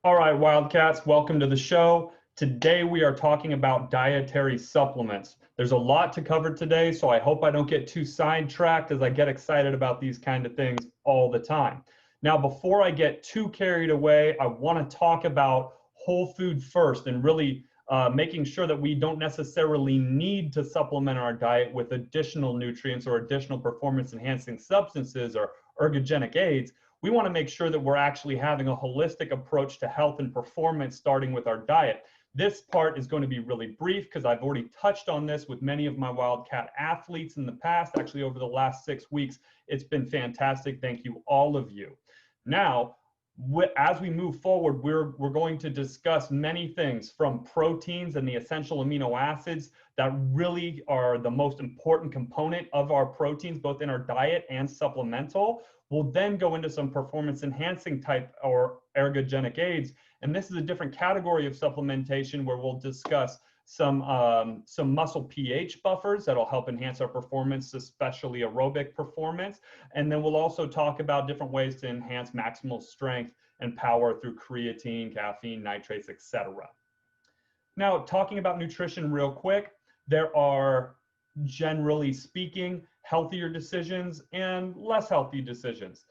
All right, Wildcats, welcome to the show. Today we are talking about dietary supplements. There's a lot to cover today, so I hope I don't get too sidetracked as I get excited about these kind of things all the time. Now, before I get too carried away, I want to talk about whole food first and really making sure that we don't necessarily need to supplement our diet with additional nutrients or additional performance enhancing substances or ergogenic aids. We want to make sure that we're actually having a holistic approach to health and performance starting with our diet. This part is going to be really brief because I've already touched on this with many of my Wildcat athletes in the past, actually over the last 6 weeks. It's been fantastic. Thank you, all of you. Now, as we move forward, we're going to discuss many things from proteins and the essential amino acids that really are the most important component of our proteins, both in our diet and supplemental. We'll then go into some performance enhancing type or ergogenic aids. And this is a different category of supplementation where we'll discuss some muscle pH buffers that'll help enhance our performance, especially aerobic performance. And then we'll also talk about different ways to enhance maximal strength and power through creatine, caffeine, nitrates, etc. Now, talking about nutrition real quick, there are, generally speaking, healthier decisions and less healthy decisions.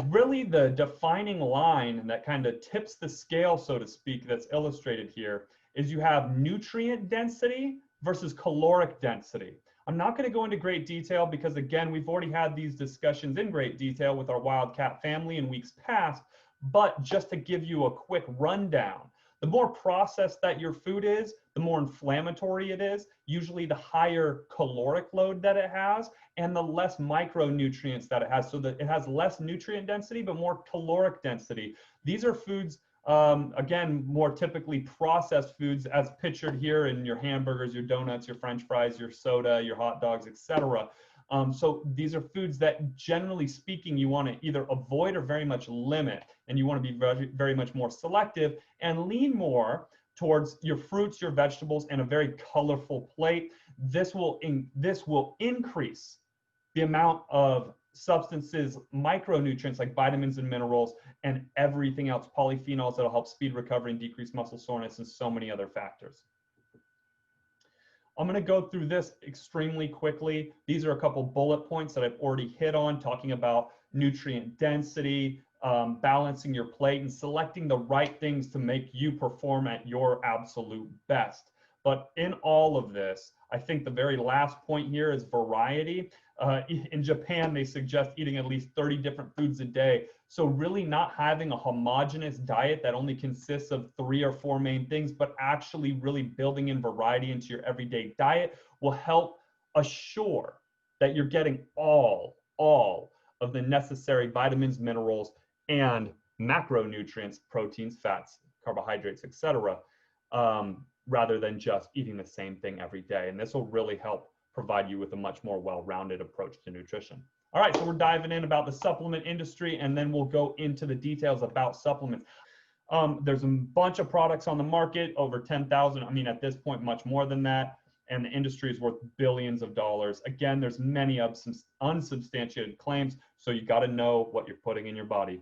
Really, the defining line that kind of tips the scale, so to speak, that's illustrated here is you have nutrient density versus caloric density. I'm not going to go into great detail because, again, we've already had these discussions in great detail with our Wildcat family in weeks past, but just to give you a quick rundown, the more processed that your food is, the more inflammatory it is, usually the higher caloric load that it has, and the less micronutrients that it has, so that it has less nutrient density, but more caloric density. These are foods, again, more typically processed foods as pictured here in your hamburgers, your donuts, your French fries, your soda, your hot dogs, etc. So these are foods that, generally speaking, you want to either avoid or very much limit, and you want to be very, very much more selective and lean more towards your fruits, your vegetables, and a very colorful plate. This will increase the amount of substances, micronutrients like vitamins and minerals, and everything else, polyphenols that'll help speed recovery and decrease muscle soreness, and so many other factors. I'm going to go through this extremely quickly. These are a couple bullet points that I've already hit on, talking about nutrient density, balancing your plate, and selecting the right things to make you perform at your absolute best. But in all of this, I think the very last point here is variety. In Japan, they suggest eating at least 30 different foods a day. So really not having a homogeneous diet that only consists of 3 or 4 main things, but actually really building in variety into your everyday diet will help assure that you're getting all of the necessary vitamins, minerals, and macronutrients, proteins, fats, carbohydrates, etc., rather than just eating the same thing every day. And this will really help provide you with a much more well-rounded approach to nutrition. All right, so we're diving in about the supplement industry, and then we'll go into the details about supplements. There's a bunch of products on the market, over 10,000. I mean, at this point, much more than that. And the industry is worth billions of dollars. Again, there's many unsubstantiated claims, so you got to know what you're putting in your body.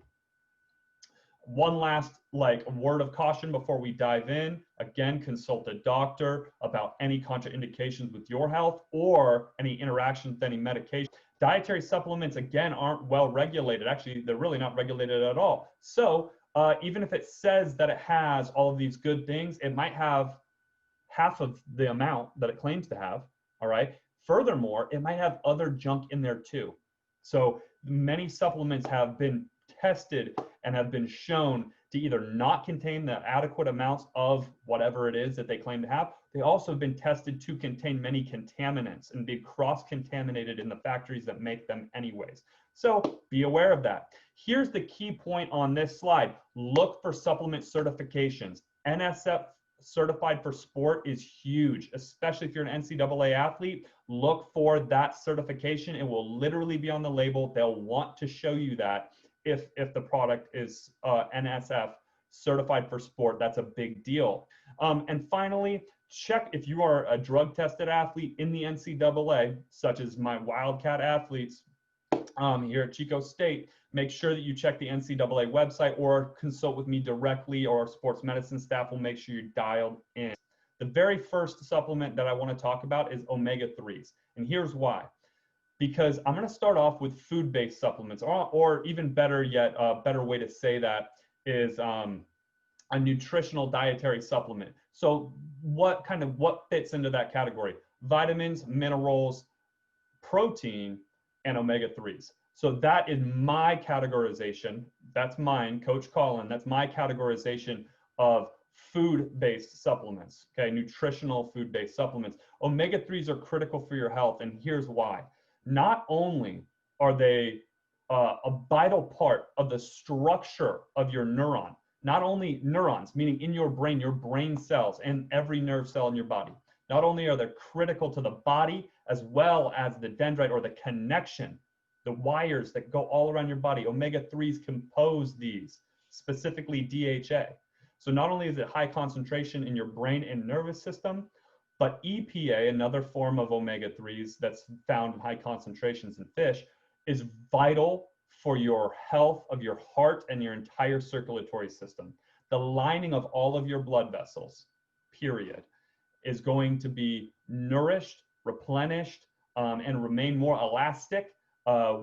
One last word of caution before we dive in. Again, consult a doctor about any contraindications with your health or any interactions with any medication. Dietary supplements, again, aren't well regulated. Actually, they're really not regulated at all. So even if it says that it has all of these good things, it might have half of the amount that it claims to have, all right? Furthermore, it might have other junk in there too. So many supplements have been tested and have been shown to either not contain the adequate amounts of whatever it is that they claim to have. They also have been tested to contain many contaminants and be cross-contaminated in the factories that make them anyways. So be aware of that. Here's the key point on this slide. Look for supplement certifications. NSF certified for sport is huge, especially if you're an NCAA athlete. Look for that certification. It will literally be on the label. They'll want to show you that if the product is NSF certified for sport. That's a big deal. And finally, check if you are a drug tested athlete in the NCAA, such as my Wildcat athletes. here at Chico State. Make sure that you check the NCAA website or consult with me directly, or our sports medicine staff will make sure you're dialed in. The very first supplement that I want to talk about is omega-3s. And here's why. Because I'm going to start off with food-based supplements, or even better yet, a better way to say that is a nutritional dietary supplement. So what fits into that category? Vitamins, minerals, protein, and omega-3s. So that is my categorization. That's mine, Coach Colin. That's my categorization of food-based supplements, okay? Nutritional food-based supplements. Omega-3s are critical for your health, and here's why. Not only are they a vital part of the structure of your neuron, not only neurons, meaning in your brain cells, and every nerve cell in your body. Not only are they critical to the body, as well as the dendrite, or the connection, the wires that go all around your body. Omega-3s compose these, specifically DHA. So not only is it high concentration in your brain and nervous system, but EPA, another form of omega-3s that's found in high concentrations in fish, is vital for your health of your heart and your entire circulatory system. The lining of all of your blood vessels, period, is going to be nourished, replenished, and remain more elastic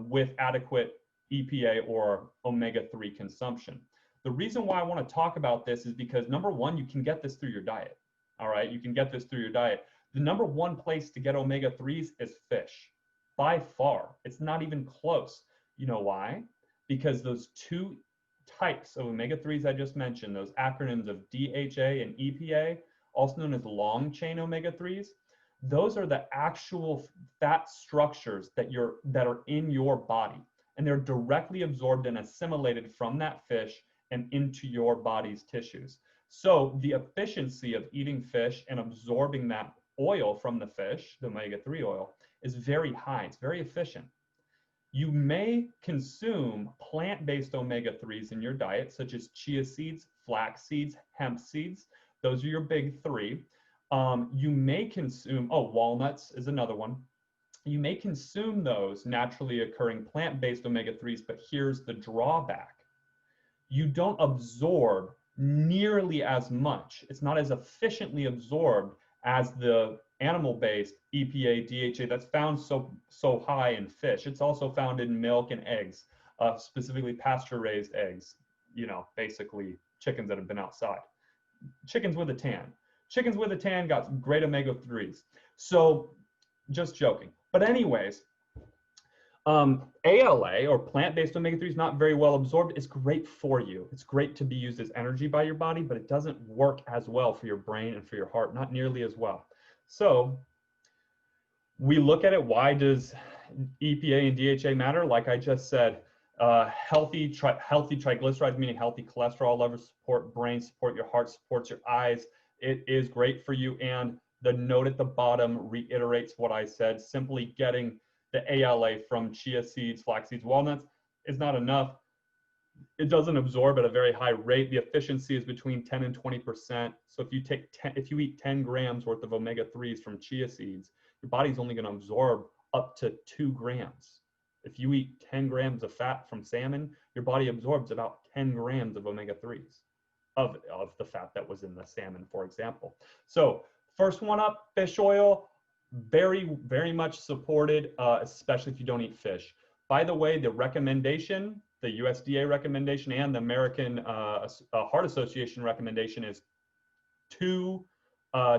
with adequate EPA or omega-3 consumption. The reason why I want to talk about this is because, number one, you can get this through your diet. All right, you can get this through your diet. The number one place to get omega-3s is fish, by far. It's not even close. You know why? Because those two types of omega-3s I just mentioned, those acronyms of DHA and EPA, also known as long chain omega-3s, those are the actual fat structures that are in your body, and they're directly absorbed and assimilated from that fish and into your body's tissues. So the efficiency of eating fish and absorbing that oil from the fish, the omega-3 oil, is very high. It's very efficient. You may consume plant-based omega-3s in your diet, such as chia seeds, flax seeds, hemp seeds. Those are your big three. You may consume, walnuts is another one. You may consume those naturally occurring plant-based omega-3s, but here's the drawback. You don't absorb nearly as much. It's not as efficiently absorbed as the animal-based EPA, DHA that's found so high in fish. It's also found in milk and eggs, specifically pasture-raised eggs, basically chickens that have been outside. Chickens with a tan. Chickens with a tan got great omega-3s. So just joking. But anyways, ALA, or plant-based omega-3, is not very well absorbed. It's great for you. It's great to be used as energy by your body, but it doesn't work as well for your brain and for your heart, not nearly as well. So we look at it, why does EPA and DHA matter? Like I just said, healthy triglycerides, meaning healthy cholesterol levels, support brain, support your heart, supports your eyes. It is great for you. And the note at the bottom reiterates what I said. Simply getting the ALA from chia seeds, flax seeds, walnuts is not enough. It doesn't absorb at a very high rate. The efficiency is between 10 and 20%. So if you eat 10 grams worth of omega-3s from chia seeds, your body's only going to absorb up to 2 grams. If you eat 10 grams of fat from salmon, your body absorbs about 10 grams of omega-3s of the fat that was in the salmon, for example. So first one up, fish oil, very, very much supported, especially if you don't eat fish. By the way, the recommendation, the USDA recommendation and the American Heart Association recommendation is 2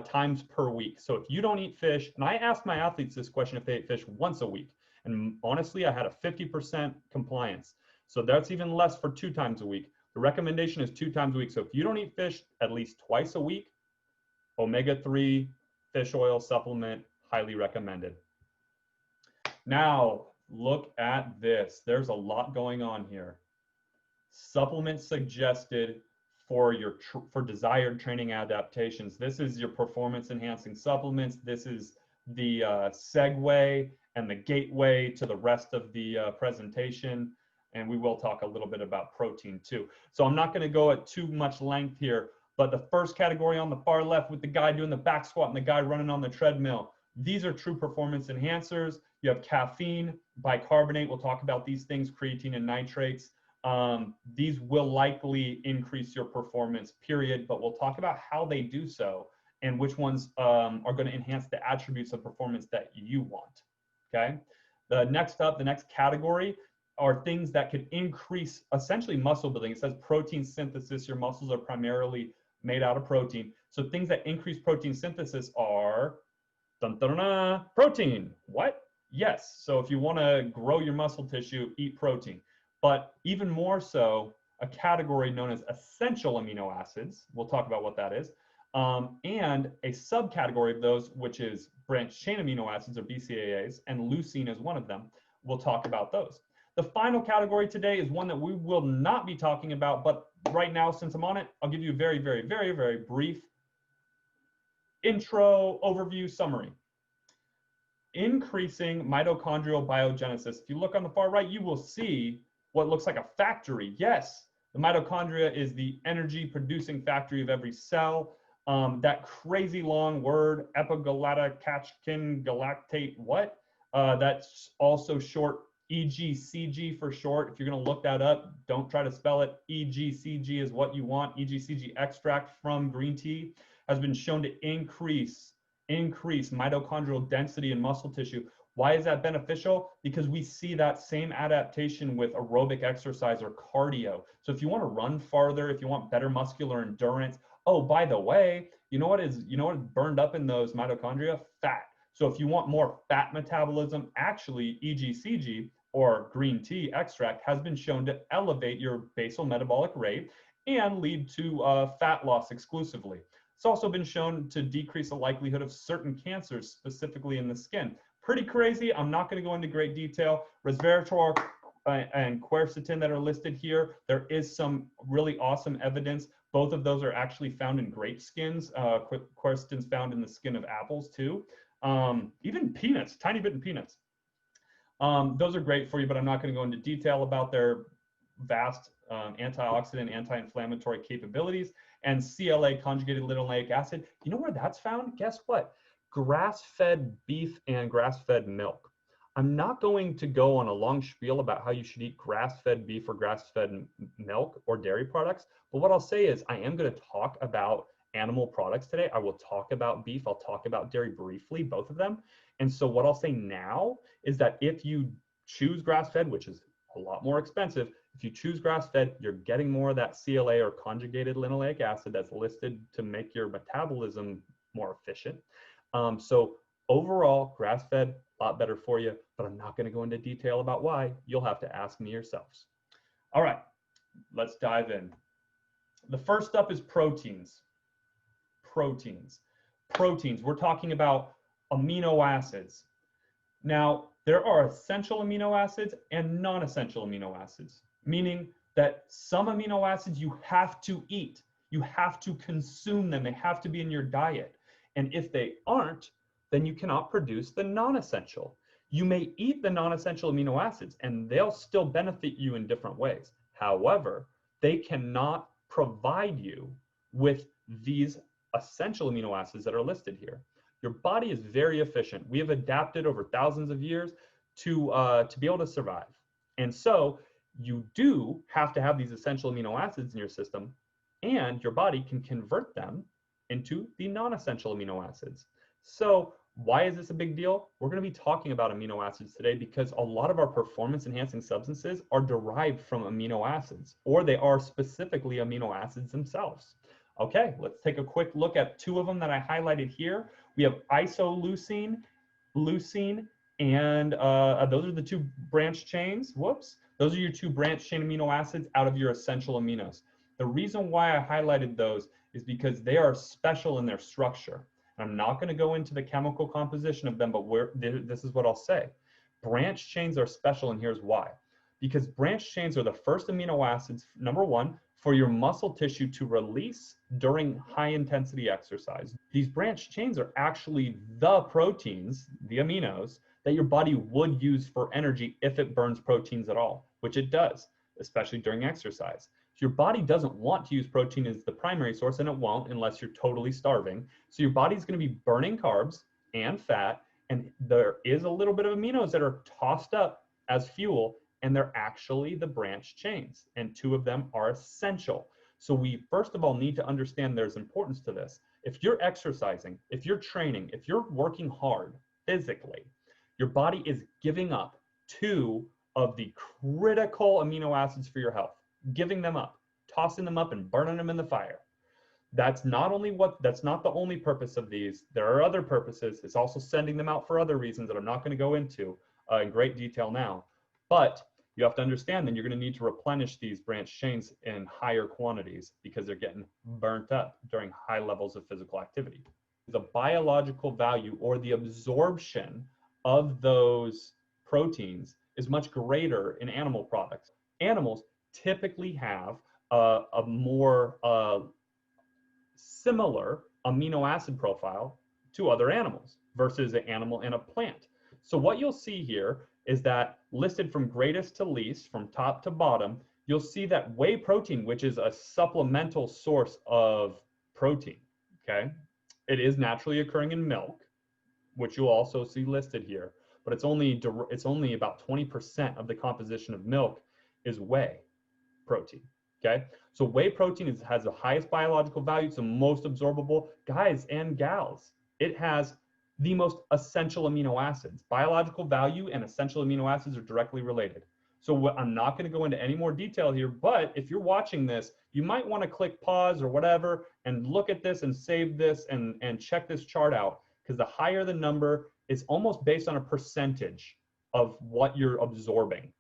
times per week. So if you don't eat fish, and I ask my athletes this question if they eat fish once a week, and honestly, I had a 50% compliance. So that's even less for 2 times a week. The recommendation is 2 times a week. So if you don't eat fish at least twice a week, omega-3 fish oil supplement, highly recommended. Now, look at this. There's a lot going on here. Supplements suggested for desired training adaptations. This is your performance enhancing supplements. This is the segue and the gateway to the rest of the presentation. And we will talk a little bit about protein too. So I'm not going to go at too much length here, but the first category on the far left with the guy doing the back squat and the guy running on the treadmill, these are true performance enhancers. You have caffeine, bicarbonate, we'll talk about these things, creatine and nitrates. These will likely increase your performance, period, but we'll talk about how they do so and which ones are going to enhance the attributes of performance that you want, okay? The next category are things that could increase essentially muscle building. It says protein synthesis. Your muscles are primarily made out of protein. So things that increase protein synthesis are protein. What? Yes. So if you want to grow your muscle tissue, eat protein. But even more so, a category known as essential amino acids, we'll talk about what that is, and a subcategory of those, which is branched chain amino acids or BCAAs, and leucine is one of them. We'll talk about those. The final category today is one that we will not be talking about, but right now, since I'm on it, I'll give you a very, very, very, very brief intro, overview, summary. Increasing mitochondrial biogenesis. If you look on the far right, you will see what looks like a factory. Yes, the mitochondria is the energy producing factory of every cell. That crazy long word, epigalactocatechin galactate, what? That's also short EGCG for short. If you're going to look that up, don't try to spell it. EGCG is what you want. EGCG extract from green tea has been shown to increase mitochondrial density in muscle tissue. Why is that beneficial? Because we see that same adaptation with aerobic exercise or cardio. So if you want to run farther, if you want better muscular endurance, oh, by the way, you know what is burned up in those mitochondria? Fat. So if you want more fat metabolism, actually EGCG or green tea extract has been shown to elevate your basal metabolic rate and lead to fat loss exclusively. It's also been shown to decrease the likelihood of certain cancers, specifically in the skin. Pretty crazy. I'm not going to go into great detail. Resveratrol and quercetin that are listed here, there is some really awesome evidence. Both of those are actually found in grape skins. Quercetin's found in the skin of apples too. Even peanuts, tiny bit in peanuts. Those are great for you, but I'm not going to go into detail about their vast antioxidant, anti-inflammatory capabilities. And CLA, conjugated linoleic acid, you know where that's found? Guess what? Grass-fed beef and grass-fed milk. I'm not going to go on a long spiel about how you should eat grass-fed beef or grass-fed milk or dairy products, but what I'll say is I am going to talk about animal products today. I will talk about beef, I'll talk about dairy briefly, both of them. And so what I'll say now is that if you choose grass-fed, which is a lot more expensive, if you choose grass-fed, you're getting more of that CLA or conjugated linoleic acid that's listed to make your metabolism more efficient. So overall, grass-fed, a lot better for you, but I'm not going to go into detail about why. You'll have to ask me yourselves. All right, let's dive in. The first up is proteins. Proteins. We're talking about amino acids. Now, there are essential amino acids and non-essential amino acids, meaning that some amino acids you have to eat. You have to consume them. They have to be in your diet. And if they aren't, then you cannot produce the non-essential. You may eat the non-essential amino acids and they'll still benefit you in different ways. However, they cannot provide you with these essential amino acids that are listed here. Your body is very efficient. We have adapted over thousands of years to be able to survive. And so you do have to have these essential amino acids in your system, and your body can convert them into the non-essential amino acids. So why is this a big deal? We're going to be talking about amino acids today because a lot of our performance enhancing substances are derived from amino acids, or they are specifically amino acids themselves. Okay, let's take a quick look at two of them that I highlighted here. We have isoleucine, leucine, and those are the two branch chains. Whoops. Those are your two branch chain amino acids out of your essential aminos. The reason why I highlighted those is because they are special in their structure. I'm not going to go into the chemical composition of them, but this is what I'll say. Branch chains are special, and here's why. Because branch chains are the first amino acids, number one, for your muscle tissue to release during high intensity exercise. These branch chains are actually the proteins, the aminos, that your body would use for energy if it burns proteins at all, which it does, especially during exercise. So your body doesn't want to use protein as the primary source, and it won't unless you're totally starving. So your body's going to be burning carbs and fat, and there is a little bit of aminos that are tossed up as fuel, and they're actually the branched chains, and 2 of them are essential. So we first of all need to understand there's importance to this. If you're exercising, if you're training, if you're working hard physically, your body is giving up 2 of the critical amino acids for your health, giving them up, tossing them up and burning them in the fire. That's not the only purpose of these. There are other purposes. It's also sending them out for other reasons that I'm not going to go into in great detail now. But you have to understand that you're going to need to replenish these branched chains in higher quantities because they're getting burnt up during high levels of physical activity. The biological value or the absorption of those proteins is much greater in animal products. Animals typically have a more similar amino acid profile to other animals versus an animal and a plant. So what you'll see here is that listed from greatest to least, from top to bottom, you'll see that whey protein, which is a supplemental source of protein, okay? It is naturally occurring in milk, which you'll also see listed here, but it's only about 20% of the composition of milk is whey protein, okay? So whey protein has the highest biological value. It's the most absorbable. Guys and gals, it has the most essential amino acids. Biological value and essential amino acids are directly related. So I'm not going to go into any more detail here, but if you're watching this, you might want to click pause or whatever and look at this and save this and check this chart out, because the higher the number, it's almost based on a percentage of what you're absorbing,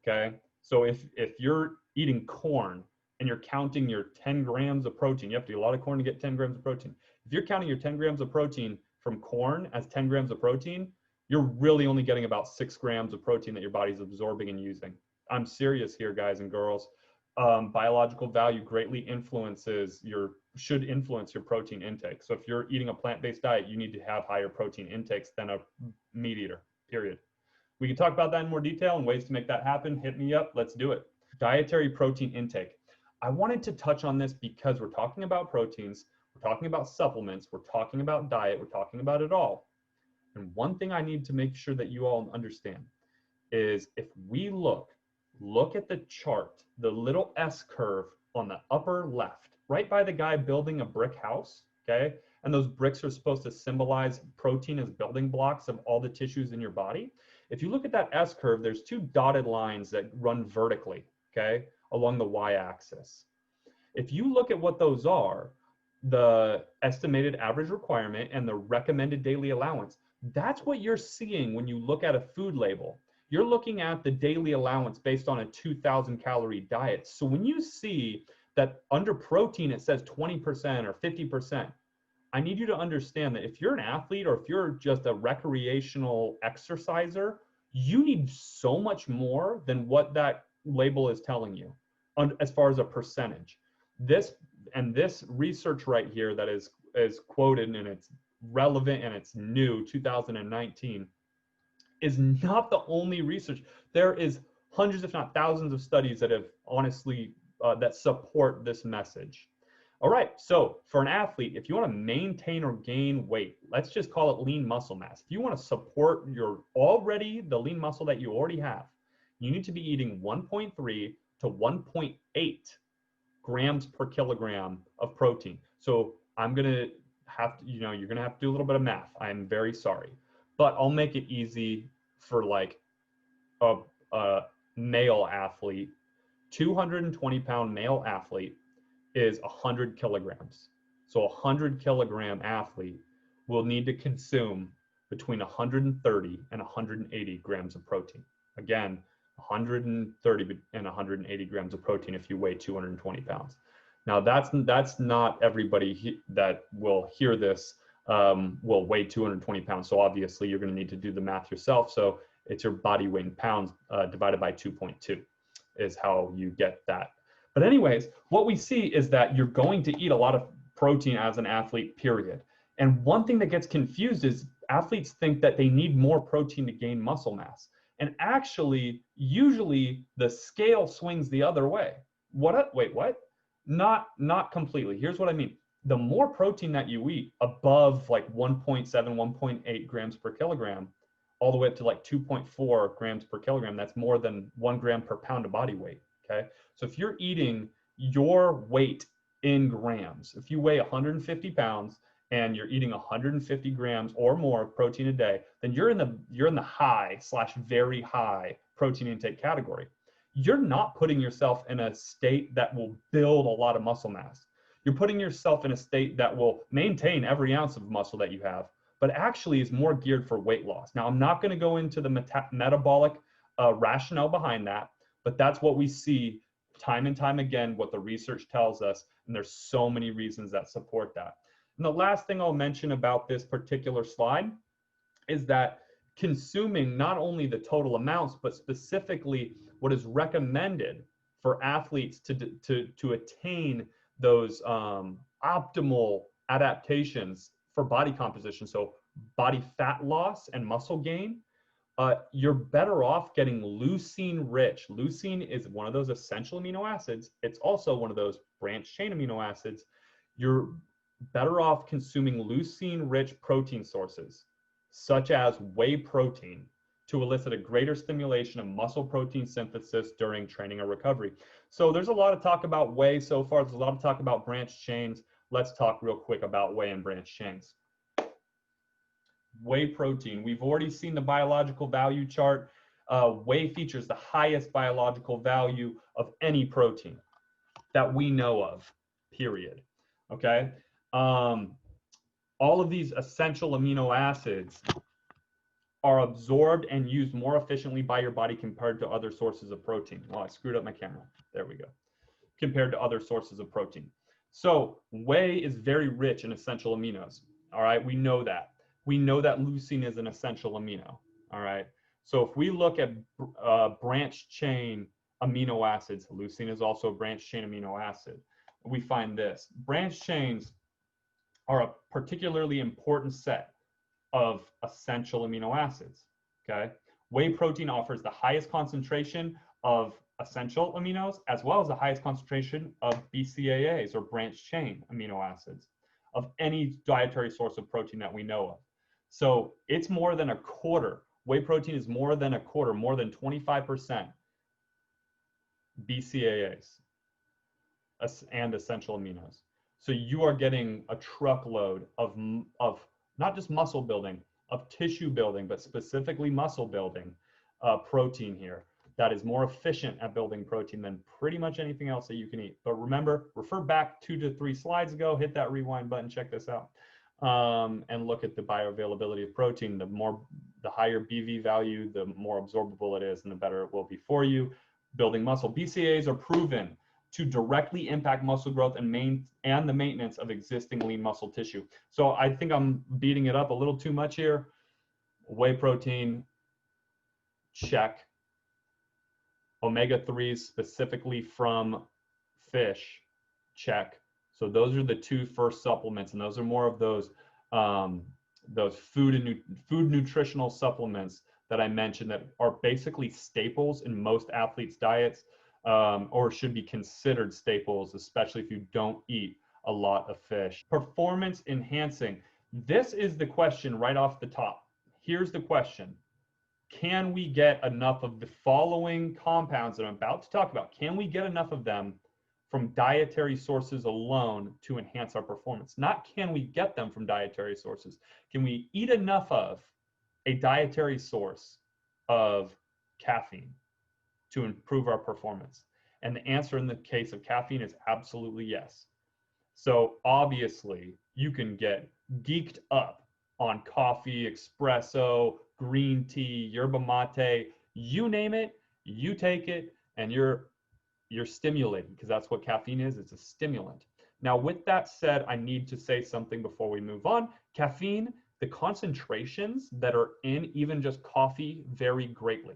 okay? So if you're eating corn and you're counting your 10 grams of protein, you have to eat a lot of corn to get 10 grams of protein. If you're counting your 10 grams of protein from corn as 10 grams of protein, you're really only getting about 6 grams of protein that your body's absorbing and using. I'm serious here, guys and girls. Biological value greatly should influence your protein intake. So if you're eating a plant-based diet, you need to have higher protein intakes than a meat eater, period. We can talk about that in more detail and ways to make that happen. Hit me up, let's do it. Dietary protein intake. I wanted to touch on this because we're talking about proteins, we're talking about supplements, we're talking about diet, we're talking about it all. And one thing I need to make sure that you all understand is if we look at the chart, the little S curve on the upper left, right by the guy building a brick house, okay? And those bricks are supposed to symbolize protein as building blocks of all the tissues in your body. If you look at that S curve, there's 2 dotted lines that run vertically, okay, along the y-axis. If you look at what those are, the estimated average requirement and the recommended daily allowance, that's what you're seeing when you look at a food label. You're looking at the daily allowance based on a 2,000 calorie diet. So when you see that under protein, it says 20% or 50%, I need you to understand that if you're an athlete or if you're just a recreational exerciser, you need so much more than what that label is telling you as far as a percentage. This research right here that is quoted and it's relevant and it's new, 2019, is not the only research. There is hundreds, if not thousands, of studies that have honestly that support this message. All right, so for an athlete, if you want to maintain or gain weight, let's just call it lean muscle mass. If you want to support the lean muscle that you already have, you need to be eating 1.3 to 1.8 grams per kilogram of protein. So I'm going to have to, you're going to have to do a little bit of math. I'm very sorry, but I'll make it easy for like a male athlete. 220-pound male athlete is 100 kilograms. So a 100-kilogram athlete will need to consume between 130 and 180 grams of protein. Again, 130 and 180 grams of protein if you weigh 220 pounds. Now that's not everybody that will hear this will weigh 220 pounds. So obviously you're going to need to do the math yourself. So it's your body weight in pounds divided by 2.2 is how you get that. But anyways, what we see is that you're going to eat a lot of protein as an athlete, period. And one thing that gets confused is athletes think that they need more protein to gain muscle mass. And actually, usually the scale swings the other way. Wait, what? Not completely. Here's what I mean. The more protein that you eat above like 1.7, 1.8 grams per kilogram, all the way up to like 2.4 grams per kilogram. That's more than 1 gram per pound of body weight, okay? So if you're eating your weight in grams, if you weigh 150 pounds and you're eating 150 grams or more of protein a day, then you're in the high / very high protein intake category. You're not putting yourself in a state that will build a lot of muscle mass. You're putting yourself in a state that will maintain every ounce of muscle that you have, but actually is more geared for weight loss. Now, I'm not going to go into the metabolic rationale behind that, but that's what we see time and time again, what the research tells us, and there's so many reasons that support that. And the last thing I'll mention about this particular slide is that consuming not only the total amounts, but specifically what is recommended for athletes to attain those optimal adaptations for body composition, so body fat loss and muscle gain, you're better off getting leucine rich. Leucine is one of those essential amino acids. It's also one of those branched chain amino acids. You're better off consuming leucine rich protein sources, such as whey protein, to elicit a greater stimulation of muscle protein synthesis during training or recovery. So there's a lot of talk about whey so far. There's a lot of talk about branched chains. Let's talk real quick about whey and branched chains. Whey protein, we've already seen the biological value chart. Whey features the highest biological value of any protein that we know of, period. Okay. All of these essential amino acids are absorbed and used more efficiently by your body compared to other sources of protein. Oh, I screwed up my camera. There we go. Compared to other sources of protein. So whey is very rich in essential aminos. All right, we know that. We know that leucine is an essential amino. All right. So if we look at branched chain amino acids, leucine is also a branched chain amino acid. We find this. Branched chains are a particularly important set of essential amino acids, okay? Whey protein offers the highest concentration of essential aminos as well as the highest concentration of BCAAs, or branched chain amino acids, of any dietary source of protein that we know of. So it's more than a quarter. Whey protein is more than a quarter, more than 25% BCAAs and essential aminos. So you are getting a truckload of not just muscle building, of tissue building, but specifically muscle building protein here that is more efficient at building protein than pretty much anything else that you can eat. But remember, refer back 2 to 3 slides ago, hit that rewind button, check this out, and look at the bioavailability of protein. The higher BV value, the more absorbable it is, and the better it will be for you building muscle. BCAAs are proven to directly impact muscle growth and the maintenance of existing lean muscle tissue. So I think I'm beating it up a little too much here. Whey protein, check. Omega-3s specifically from fish, check. So those are the 2 first supplements, and those are more of those food nutritional supplements that I mentioned that are basically staples in most athletes' diets. Or should be considered staples, especially if you don't eat a lot of fish. Performance enhancing. This is the question right off the top. Here's the question. Can we get enough of the following compounds that I'm about to talk about? Can we get enough of them from dietary sources alone to enhance our performance? Not can we get them from dietary sources. Can we eat enough of a dietary source of caffeine to improve our performance? And the answer in the case of caffeine is absolutely yes. So obviously you can get geeked up on coffee, espresso, green tea, yerba mate, you name it, you take it, and you're stimulated, because that's what caffeine is. It's a stimulant. Now, with that said, I need to say something before we move on. Caffeine, the concentrations that are in even just coffee vary greatly.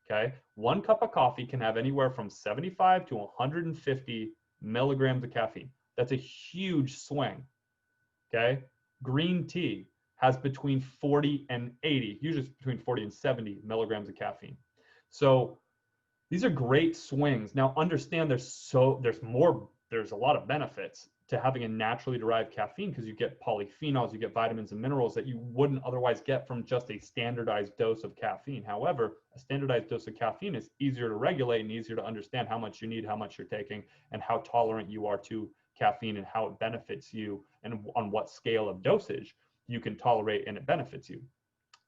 Okay, 1 cup of coffee can have anywhere from 75 to 150 milligrams of caffeine. That's a huge swing. Okay, green tea has between 40 and 80, usually between 40 and 70 milligrams of caffeine. So these are great swings. Now understand there's there's a lot of benefits to having a naturally derived caffeine because you get polyphenols, you get vitamins and minerals that you wouldn't otherwise get from just a standardized dose of caffeine. However, a standardized dose of caffeine is easier to regulate and easier to understand how much you need, how much you're taking, and how tolerant you are to caffeine and how it benefits you and on what scale of dosage you can tolerate and it benefits you.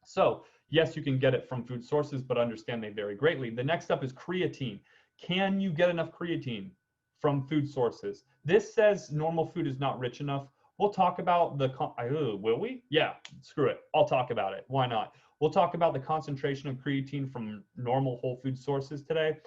So yes, you can get it from food sources, but understand they vary greatly. The next up is creatine. Can you get enough creatine from food sources? This says normal food is not rich enough. We'll talk about the, will we? Yeah, screw it. I'll talk about it. Why not? We'll talk about the concentration of creatine from normal whole food sources today,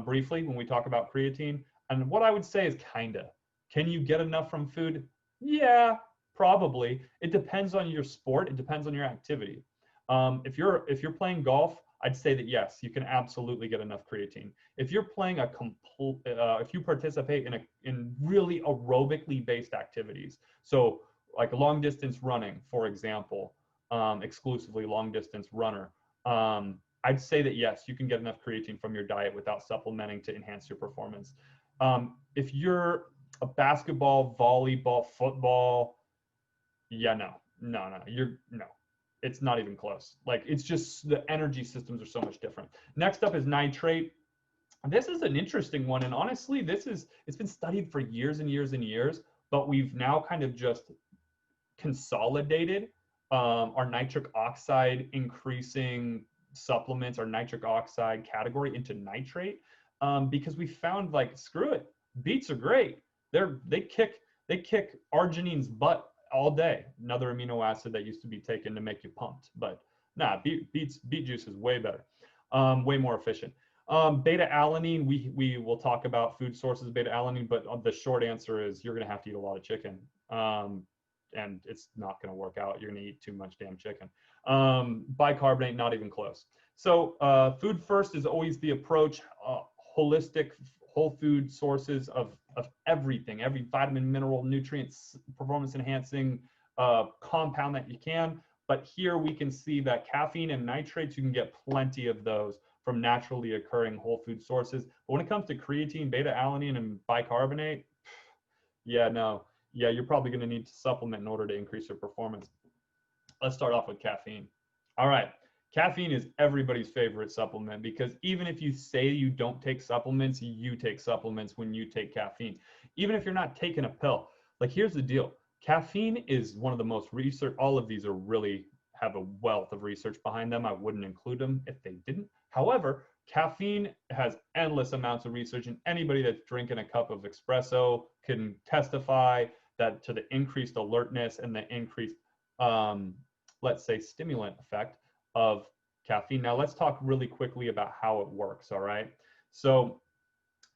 briefly, when we talk about creatine. And what I would say is kinda. Can you get enough from food? Yeah, probably. It depends on your sport. It depends on your activity. If you're playing golf, I'd say that yes, you can absolutely get enough creatine. If you're playing if you participate in really aerobically based activities, so like long distance running, for example, exclusively long distance runner, I'd say that yes, you can get enough creatine from your diet without supplementing to enhance your performance. If you're a basketball, volleyball, football, yeah, no, it's not even close. Like, it's just the energy systems are so much different. Next up is nitrate. This is an interesting one. And honestly, it's been studied for years and years and years, but we've now kind of just consolidated our nitric oxide increasing supplements, our nitric oxide category into nitrate, because we found, like, screw it, beets are great. They kick arginine's butt all day. Another amino acid that used to be taken to make you pumped, but nah, beet juice is way better, way more efficient. Beta-alanine, we will talk about food sources of beta-alanine, but the short answer is you're going to have to eat a lot of chicken, and it's not going to work out. You're going to eat too much damn chicken. Bicarbonate, not even close. So food first is always the approach. Holistic, whole food sources of everything, every vitamin, mineral, nutrients, performance enhancing compound that you can. But here we can see that caffeine and nitrates, you can get plenty of those from naturally occurring whole food sources. But when it comes to creatine, beta-alanine, and bicarbonate, yeah, no. Yeah, you're probably going to need to supplement in order to increase your performance. Let's start off with caffeine. All right. Caffeine is everybody's favorite supplement because even if you say you don't take supplements, you take supplements when you take caffeine. Even if you're not taking a pill. Like, here's the deal. Caffeine is one of the most research. All of these are really have a wealth of research behind them. I wouldn't include them if they didn't. However, caffeine has endless amounts of research, and anybody that's drinking a cup of espresso can testify that to the increased alertness and the increased, let's say, stimulant effect of caffeine. Now let's talk really quickly about how it works. All right. So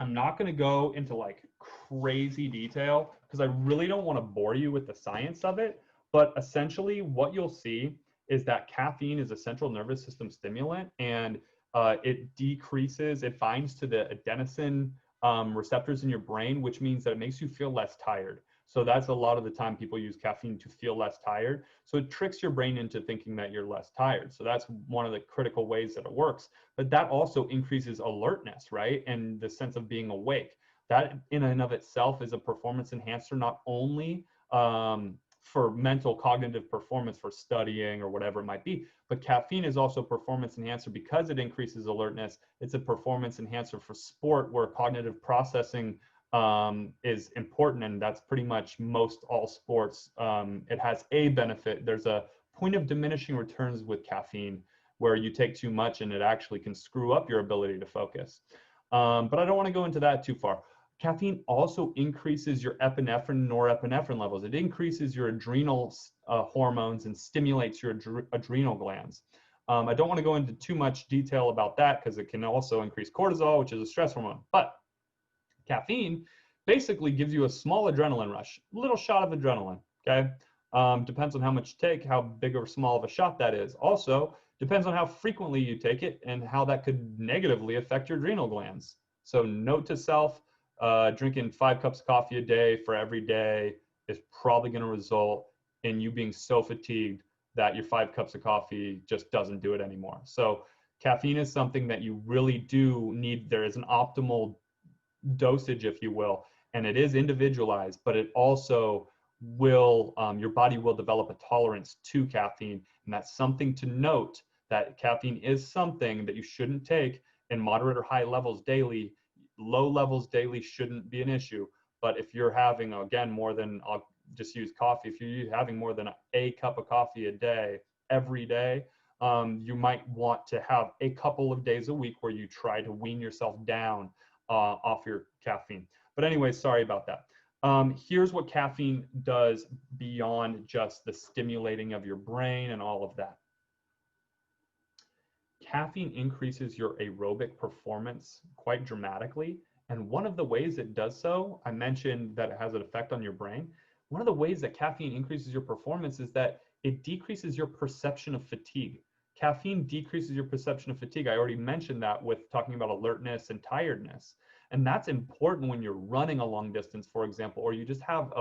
I'm not going to go into like crazy detail because I really don't want to bore you with the science of it. But essentially what you'll see is that caffeine is a central nervous system stimulant, and it binds to the adenosine receptors in your brain, which means that it makes you feel less tired. So that's a lot of the time people use caffeine to feel less tired. So it tricks your brain into thinking that you're less tired. So that's one of the critical ways that it works. But that also increases alertness, right? And the sense of being awake. That in and of itself is a performance enhancer, not only for mental cognitive performance for studying or whatever it might be, but caffeine is also a performance enhancer because it increases alertness. It's a performance enhancer for sport where cognitive processing is important, and that's pretty much most all sports. It has a benefit. There's a point of diminishing returns with caffeine where you take too much and it actually can screw up your ability to focus. But I don't want to go into that too far. Caffeine also increases your epinephrine, norepinephrine levels. It increases your adrenal hormones and stimulates your adrenal glands. I don't want to go into too much detail about that because it can also increase cortisol, which is a stress hormone. But caffeine basically gives you a small adrenaline rush, a little shot of adrenaline, okay? Depends on how much you take, how big or small of a shot that is. Also, depends on how frequently you take it and how that could negatively affect your adrenal glands. So note to self, drinking 5 cups of coffee a day for every day is probably going to result in you being so fatigued that your 5 cups of coffee just doesn't do it anymore. So caffeine is something that you really do need. There is an optimal dosage, if you will, And it is individualized, but it also will, your body will develop a tolerance to caffeine. And that's something to note, that caffeine is something that you shouldn't take in moderate or high levels daily. Low levels daily shouldn't be an issue. But if you're having, again, more than, I'll just use coffee, if you're having more than a cup of coffee a day, every day, you might want to have a couple of days a week where you try to wean yourself down off your caffeine. But anyway, sorry about that. Here's what caffeine does beyond just the stimulating of your brain and all of that. Caffeine increases your aerobic performance quite dramatically. And one of the ways it does so, I mentioned that it has an effect on your brain. One of the ways that caffeine increases your performance is that it decreases your perception of fatigue. Caffeine decreases your perception of fatigue. I already mentioned that with talking about alertness and tiredness. And that's important when you're running a long distance, for example, or you just have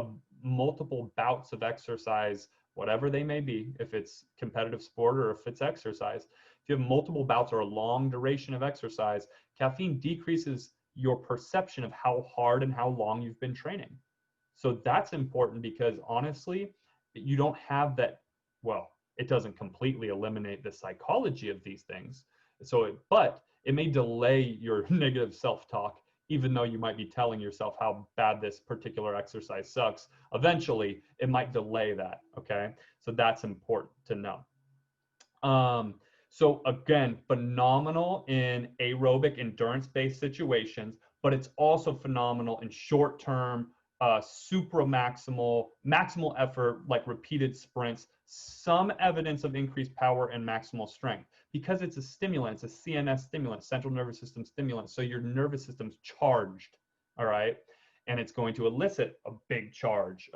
multiple bouts of exercise, whatever they may be, if it's competitive sport or if it's exercise. If you have multiple bouts or a long duration of exercise, caffeine decreases your perception of how hard and how long you've been training. So that's important because honestly, you don't have that, well, it doesn't completely eliminate the psychology of these things. But it may delay your negative self-talk, even though you might be telling yourself how bad this particular exercise sucks. Eventually, it might delay that, okay? So that's important to know. So again, phenomenal in aerobic endurance-based situations, but it's also phenomenal in short-term, maximal effort, like repeated sprints, some evidence of increased power and maximal strength. Because it's a stimulant, it's a CNS stimulant, central nervous system stimulant, so your nervous system's charged, all right? And it's going to elicit a big charge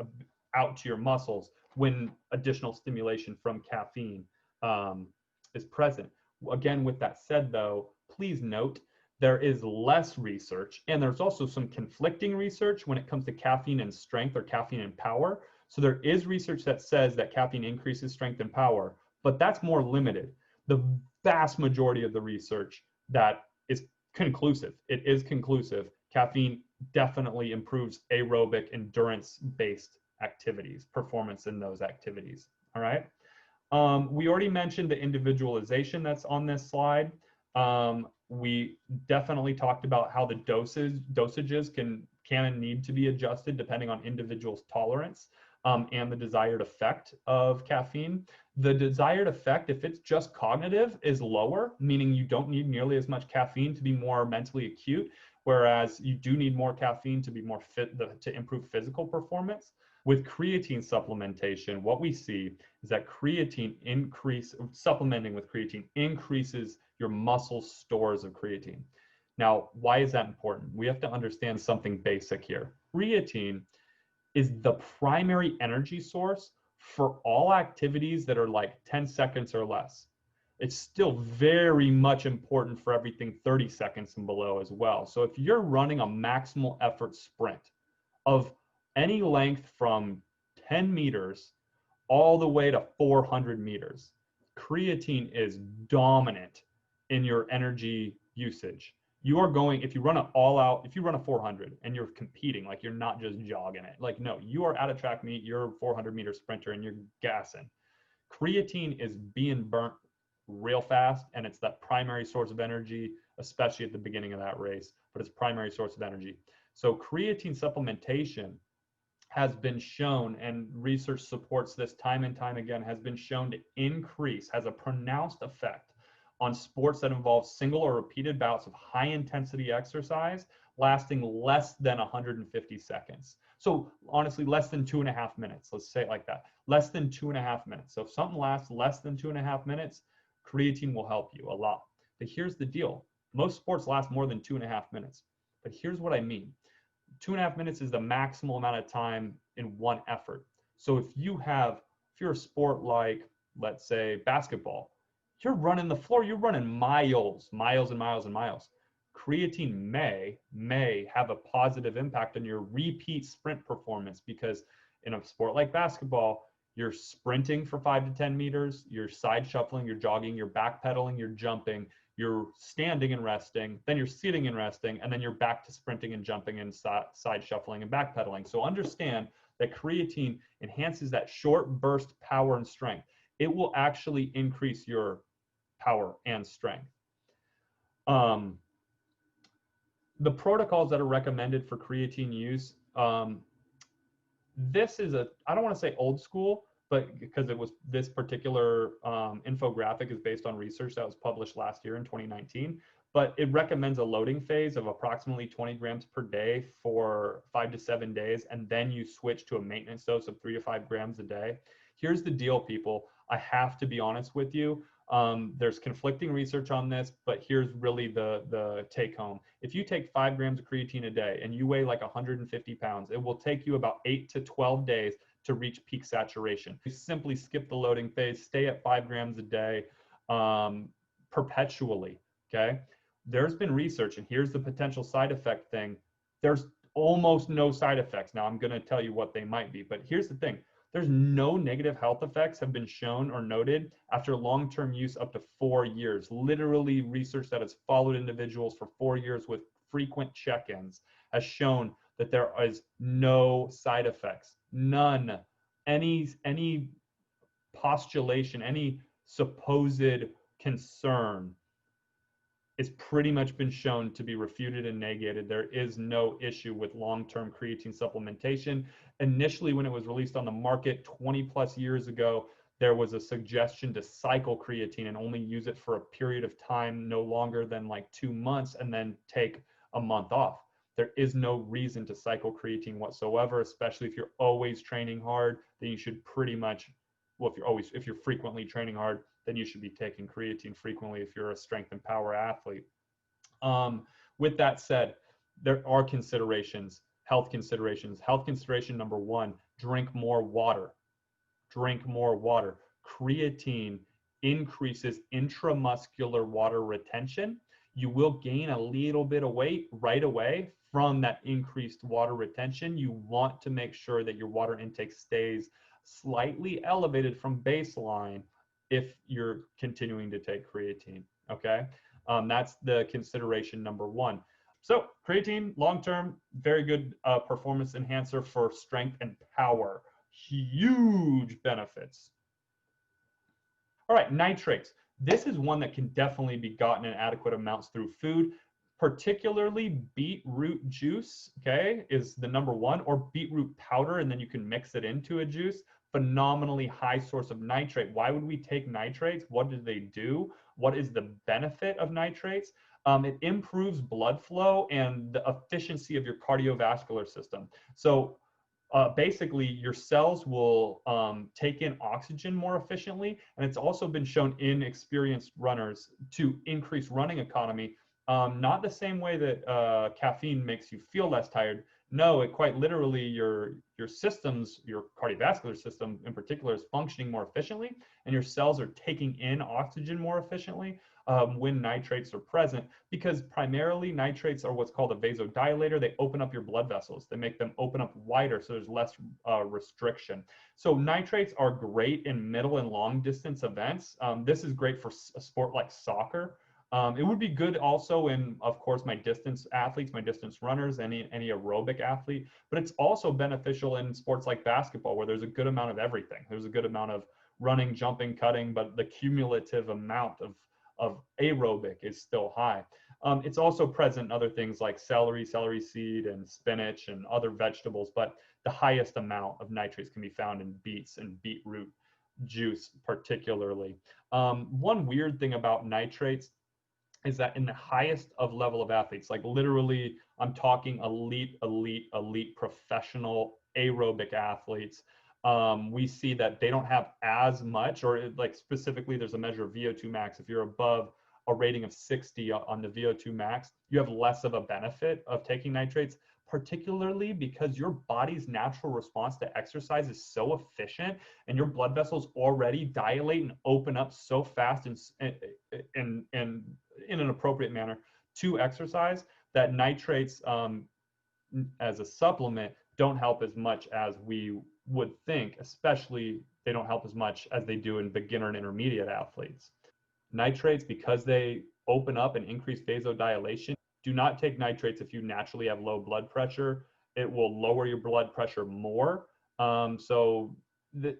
out to your muscles when additional stimulation from caffeine is present. Again, with that said though, please note, there is less research, and there's also some conflicting research when it comes to caffeine and strength or caffeine and power. So there is research that says that caffeine increases strength and power, but that's more limited. The vast majority of the research that is conclusive, it is conclusive, caffeine definitely improves aerobic endurance-based activities, performance in those activities, all right? We already mentioned the individualization that's on this slide. We definitely talked about how the dosages can and need to be adjusted depending on individuals' tolerance and the desired effect of caffeine. The desired effect, if it's just cognitive, is lower, meaning you don't need nearly as much caffeine to be more mentally acute, whereas you do need more caffeine to be more fit, to improve physical performance. With creatine supplementation, what we see is that supplementing with creatine increases your muscle stores of creatine. Now, why is that important? We have to understand something basic here. Creatine is the primary energy source for all activities that are like 10 seconds or less. It's still very much important for everything 30 seconds and below as well. So if you're running a maximal effort sprint of any length from 10 meters all the way to 400 meters, creatine is dominant in your energy usage. You are going, if you run an all-out, if you run a 400 and you're competing, like you're not just jogging it, like no, you are at a track meet, you're a 400-meter sprinter and you're gassing. Creatine is being burnt real fast, and it's that primary source of energy, especially at the beginning of that race, but it's primary source of energy. So creatine supplementation has been shown, and research supports this time and time again, has been shown to increase, has a pronounced effect on sports that involve single or repeated bouts of high intensity exercise lasting less than 150 seconds. So honestly, less than 2.5 minutes. Let's say it like that. Less than 2.5 minutes. So if something lasts less than 2.5 minutes, creatine will help you a lot. But here's the deal. Most sports last more than 2.5 minutes. But here's what I mean. 2.5 minutes is the maximal amount of time in one effort. So if you're a sport like, let's say, basketball, you're running the floor, you're running miles and miles and miles. Creatine may have a positive impact on your repeat sprint performance, because in a sport like basketball, you're sprinting for 5 to 10 meters, you're side shuffling, you're jogging, you're backpedaling, you're jumping, you're standing and resting, then you're sitting and resting, and then you're back to sprinting and jumping and side shuffling and backpedaling. So understand that creatine enhances that short burst power and strength. It will actually increase your power and strength. The protocols that are recommended for creatine use, this is I don't want to say old school, but because it was this particular infographic is based on research that was published last year in 2019, but it recommends a loading phase of approximately 20 grams per day for 5 to 7 days, and then you switch to a maintenance dose of 3 to 5 grams a day. Here's the deal, people. I have to be honest with you. There's conflicting research on this, but here's really the take home. If you take 5 grams of creatine a day and you weigh like 150 pounds, it will take you about 8 to 12 days to reach peak saturation. You simply skip the loading phase, stay at 5 grams a day perpetually, okay? There's been research, and here's the potential side effect thing. There's almost no side effects. Now I'm gonna tell you what they might be, but here's the thing. There's no negative health effects have been shown or noted after long-term use up to 4 years. Literally, research that has followed individuals for 4 years with frequent check-ins has shown that there is no side effects, none. Any postulation, any supposed concern is pretty much been shown to be refuted and negated. There is no issue with long-term creatine supplementation. Initially, when it was released on the market 20 plus years ago, there was a suggestion to cycle creatine and only use it for a period of time, no longer than like 2 months, and then take a month off. There is no reason to cycle creatine whatsoever, especially if you're always training hard, then you should pretty much, well, if you're frequently training hard, then you should be taking creatine frequently if you're a strength and power athlete. With that said, there are considerations, health considerations. Health consideration number 1, drink more water. Drink more water. Creatine increases intramuscular water retention. You will gain a little bit of weight right away from that increased water retention. You want to make sure that your water intake stays slightly elevated from baseline if you're continuing to take creatine, okay? That's the consideration number 1. So creatine, long-term, very good performance enhancer for strength and power. Huge benefits. All right, nitrates. This is one that can definitely be gotten in adequate amounts through food, particularly beetroot juice, okay, is the number 1, or beetroot powder, and then you can mix it into a juice. Phenomenally high source of nitrate. Why would we take nitrates? What do they do? What is the benefit of nitrates? It improves blood flow and the efficiency of your cardiovascular system. So basically, your cells will take in oxygen more efficiently, and it's also been shown in experienced runners to increase running economy. Not the same way that caffeine makes you feel less tired. No, it quite literally, your systems, your cardiovascular system in particular, is functioning more efficiently, and your cells are taking in oxygen more efficiently when nitrates are present, because primarily nitrates are what's called a vasodilator. They open up your blood vessels. They make them open up wider, so there's less restriction. So nitrates are great in middle and long distance events. This is great for a sport like soccer. It would be good also in, of course, my distance athletes, my distance runners, any aerobic athlete, but it's also beneficial in sports like basketball, where there's a good amount of everything. There's a good amount of running, jumping, cutting, but the cumulative amount of aerobic is still high. It's also present in other things like celery seed, and spinach and other vegetables, but the highest amount of nitrates can be found in beets and beetroot juice particularly. One weird thing about nitrates is that in the highest of level of athletes, like literally I'm talking elite professional aerobic athletes, we see that they don't have as much, or like specifically there's a measure of VO2 max. If you're above a rating of 60 on the VO2 max, you have less of a benefit of taking nitrates, particularly because your body's natural response to exercise is so efficient, and your blood vessels already dilate and open up so fast and in an appropriate manner to exercise, that nitrates as a supplement don't help as much as we would think, especially they don't help as much as they do in beginner and intermediate athletes. Nitrates, because they open up and increase vasodilation. Do not take nitrates if you naturally have low blood pressure. It will lower your blood pressure more. So the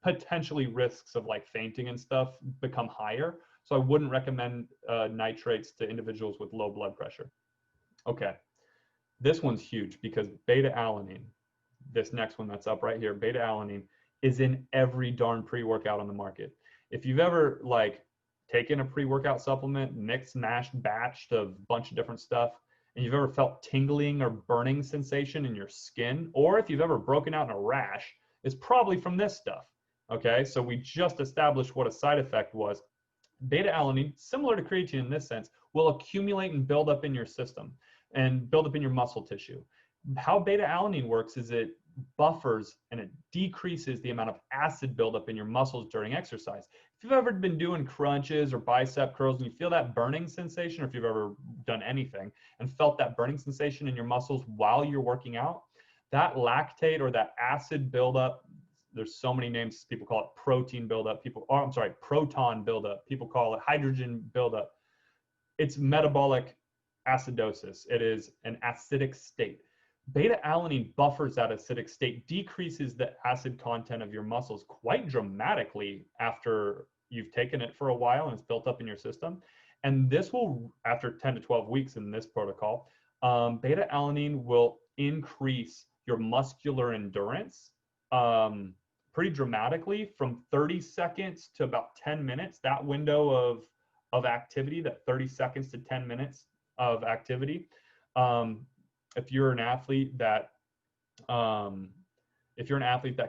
potentially risks of like fainting and stuff become higher. So I wouldn't recommend nitrates to individuals with low blood pressure. Okay, this one's huge because beta-alanine, this next one that's up right here, beta-alanine is in every darn pre-workout on the market. If you've ever like taken a pre-workout supplement, mixed, mashed, batched a bunch of different stuff, and you've ever felt tingling or burning sensation in your skin, or if you've ever broken out in a rash, it's probably from this stuff. Okay, so we just established what a side effect was. Beta-alanine, similar to creatine in this sense, will accumulate and build up in your system and build up in your muscle tissue. How beta-alanine works is it buffers and it decreases the amount of acid buildup in your muscles during exercise. If you've ever been doing crunches or bicep curls and you feel that burning sensation, or if you've ever done anything and felt that burning sensation in your muscles while you're working out, that lactate or that acid buildup, there's so many names, people call it protein buildup, proton buildup, people call it hydrogen buildup. It's metabolic acidosis. It is an acidic state. Beta-alanine buffers that acidic state, decreases the acid content of your muscles quite dramatically after you've taken it for a while and it's built up in your system. And this will, after 10 to 12 weeks in this protocol, beta-alanine will increase your muscular endurance pretty dramatically from 30 seconds to about 10 minutes. That window of activity, that 30 seconds to 10 minutes of activity. If you're an athlete that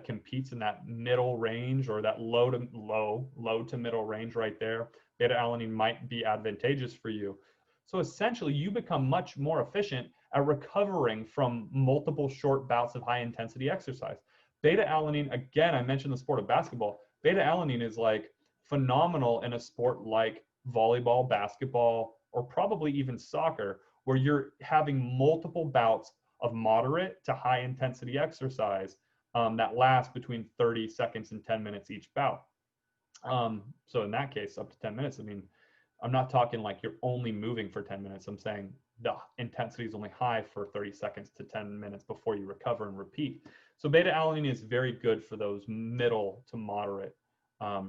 competes in that middle range or that low to middle range right there, beta-alanine might be advantageous for you. So essentially, you become much more efficient at recovering from multiple short bouts of high intensity exercise. Beta-alanine, again, I mentioned the sport of basketball. Beta-alanine is like phenomenal in a sport like volleyball, basketball, or probably even soccer, where you're having multiple bouts of moderate to high intensity exercise that last between 30 seconds and 10 minutes each bout. So in that case, up to 10 minutes, I mean, I'm not talking like you're only moving for 10 minutes. I'm saying the intensity is only high for 30 seconds to 10 minutes before you recover and repeat. So beta-alanine is very good for those middle to moderate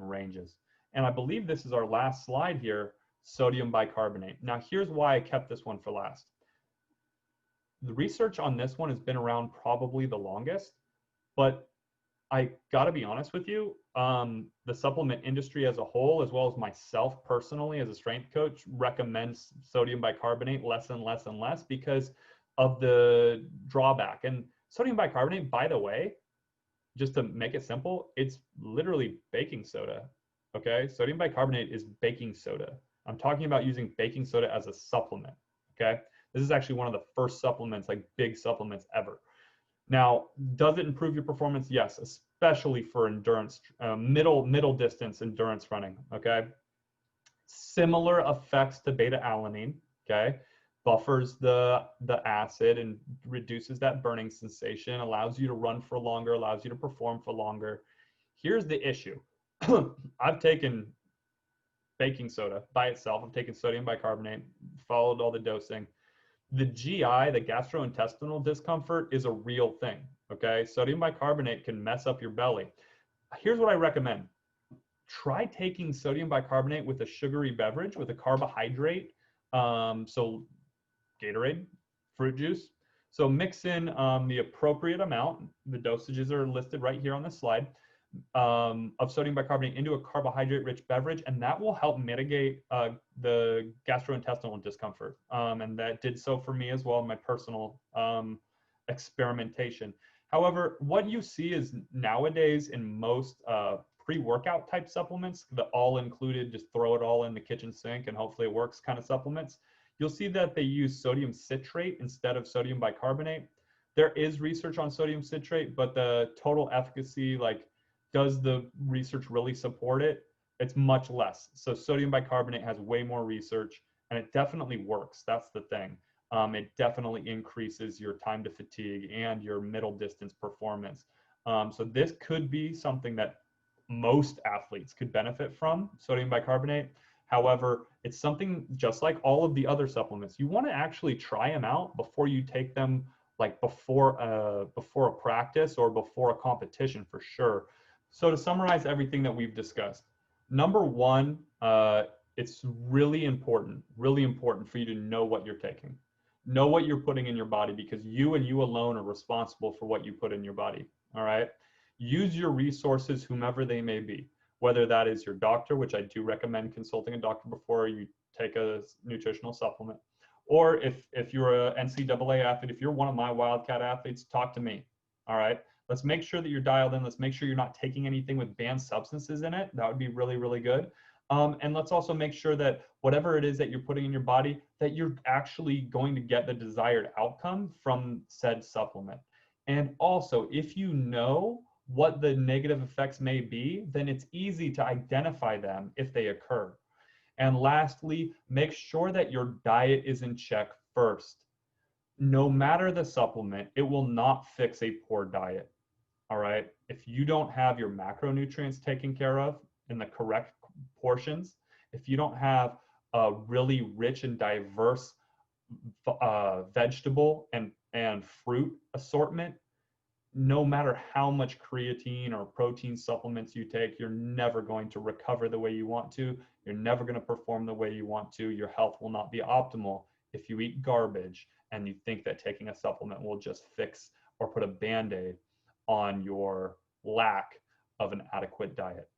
ranges. And I believe this is our last slide here, sodium bicarbonate. Now, here's why I kept this one for last. The research on this one has been around probably the longest, but I gotta be honest with you, the supplement industry as a whole, as well as myself personally as a strength coach, recommends sodium bicarbonate less and less and less because of the drawback. And sodium bicarbonate, by the way, just to make it simple, it's literally baking soda, okay? Sodium bicarbonate is baking soda. I'm talking about using baking soda as a supplement, okay? This is actually one of the first supplements, like big supplements ever. Now, does it improve your performance? Yes, especially for endurance, middle distance endurance running, okay? Similar effects to beta-alanine, okay? Buffers the acid and reduces that burning sensation, allows you to run for longer, allows you to perform for longer. Here's the issue. I've taken baking soda by itself. I've taken sodium bicarbonate, followed all the dosing. The GI, the gastrointestinal discomfort, is a real thing, okay? Sodium bicarbonate can mess up your belly. Here's what I recommend. Try taking sodium bicarbonate with a sugary beverage, with a carbohydrate, so Gatorade, fruit juice. So mix in the appropriate amount, the dosages are listed right here on this slide, of sodium bicarbonate into a carbohydrate-rich beverage, and that will help mitigate the gastrointestinal discomfort. And that did so for me as well in my personal experimentation. However, what you see is nowadays in most pre-workout type supplements, the all-included, just throw it all in the kitchen sink and hopefully it works kind of supplements, you'll see that they use sodium citrate instead of sodium bicarbonate. There is research on sodium citrate, but the total efficacy, like, does the research really support it? It's much less. So sodium bicarbonate has way more research and it definitely works. That's the thing. It definitely increases your time to fatigue and your middle distance performance. So this could be something that most athletes could benefit from, sodium bicarbonate. However, it's something just like all of the other supplements. You want to actually try them out before you take them, like before a practice or before a competition for sure. So to summarize everything that we've discussed, number one, it's really important for you to know what you're taking. Know what you're putting in your body, because you and you alone are responsible for what you put in your body. All right. Use your resources, whomever they may be, whether that is your doctor, which I do recommend consulting a doctor before you take a nutritional supplement, or if you're a NCAA athlete, if you're one of my Wildcat athletes, talk to me. All right. Let's make sure that you're dialed in. Let's make sure you're not taking anything with banned substances in it. That would be really, really good. And let's also make sure that whatever it is that you're putting in your body, that you're actually going to get the desired outcome from said supplement. And also, if you know what the negative effects may be, then it's easy to identify them if they occur. And lastly, make sure that your diet is in check first. No matter the supplement, it will not fix a poor diet. All right. If you don't have your macronutrients taken care of in the correct portions, if you don't have a really rich and diverse vegetable and fruit assortment, no matter how much creatine or protein supplements you take, you're never going to recover the way you want to. You're never going to perform the way you want to. Your health will not be optimal if you eat garbage and you think that taking a supplement will just fix or put a Band-Aid on your lack of an adequate diet.